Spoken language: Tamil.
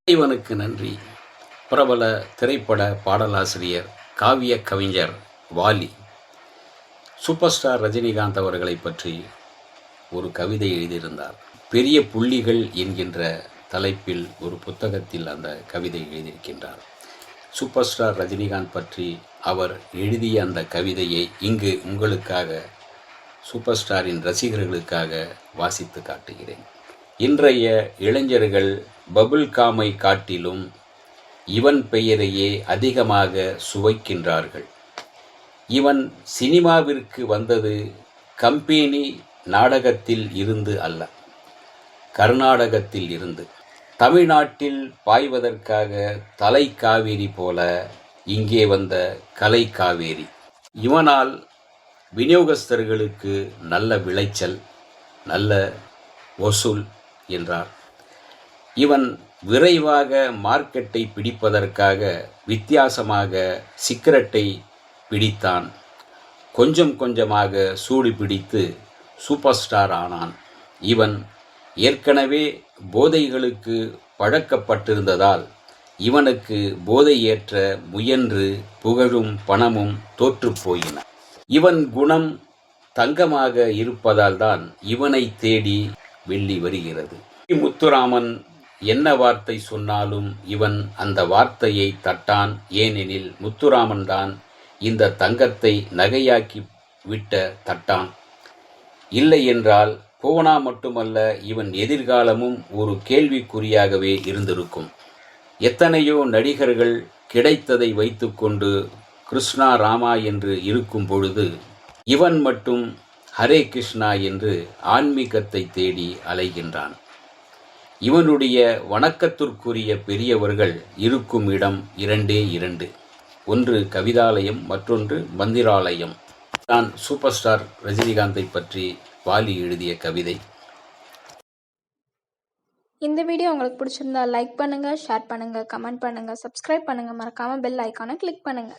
இறைவனுக்கு நன்றி. பிரபல திரைப்பட பாடலாசிரியர், காவிய கவிஞர் வாலி சூப்பர் ஸ்டார் ரஜினிகாந்த் அவர்களை பற்றி ஒரு கவிதை எழுதியிருந்தார். பெரிய புள்ளிகள் என்கின்ற தலைப்பில் ஒரு புத்தகத்தில் அந்த கவிதை எழுதியிருக்கின்றார். சூப்பர் ஸ்டார் ரஜினிகாந்த் பற்றி அவர் எழுதிய அந்த கவிதையை இங்கு உங்களுக்காக, சூப்பர் ஸ்டாரின் ரசிகர்களுக்காக வாசித்து காட்டுகிறேன். இன்றைய இளைஞர்கள் பபுள் காமை காட்டிலும் இவன் பெயரையே அதிகமாக சுவைக்கின்றார்கள். இவன் சினிமாவிற்கு வந்தது கம்பெனி நாடகத்தில் இருந்து அல்ல, கர்நாடகத்தில் இருந்து. தமிழ்நாட்டில் பாய்வதற்காக தலை காவேரி போல இங்கே வந்த கலை காவேரி. இவனால் விநியோகஸ்தர்களுக்கு நல்ல விளைச்சல், நல்ல வசூல் என்றார். இவன் விரைவாக மார்க்கெட்டை பிடிப்பதற்காக வித்தியாசமாக சிகரெட்டை பிடித்தான். கொஞ்சம் கொஞ்சமாக சூடு பிடித்து சூப்பர் ஸ்டார் ஆனான். இவன் ஏற்கனவே போதைகளுக்கு பழக்கப்பட்டிருந்ததால் இவனுக்கு போதை ஏற்ற முயன்று புகழும் பணமும் தோற்று போயின. இவன் குணம் தங்கமாக இருப்பதால் தான் இவனை தேடி வெள்ளி வருகிறது. முத்துராமன் என்ன வார்த்தை சொன்னாலும் இவன் அந்த வார்த்தையை தட்டான். ஏனெனில் முத்துராமன் தான் இந்த தங்கத்தை நகையாக்கி விட்ட தட்டான். இல்லை என்றால் போனா மட்டுமல்ல, இவன் எதிர்காலமும் ஒரு கேள்விக்குறியாகவே இருந்திருக்கும். எத்தனையோ நடிகர்கள் கிடைத்ததை வைத்துக்கொண்டு கிருஷ்ணா ராமா என்று இருக்கும் பொழுது இவன் மட்டும் ஹரே கிருஷ்ணா என்று ஆன்மீகத்தை தேடி அலைகின்றான். இவனுடைய வணக்கத்திற்குரிய பெரியவர்கள் இருக்கும் இடம் இரண்டே இரண்டு. ஒன்று கவிதாலயம், மற்றொன்று மந்திராலயம். தான் சூப்பர் ஸ்டார் ரஜினிகாந்தை பற்றி வாலி எழுதிய கவிதை. இந்த வீடியோ உங்களுக்கு பிடிச்சிருந்தா லைக் பண்ணுங்க, ஷேர் பண்ணுங்க, கமெண்ட் பண்ணுங்க, சப்ஸ்கிரைப் பண்ணுங்க, மறக்காம பெல் ஐக்கானை கிளிக் பண்ணுங்க.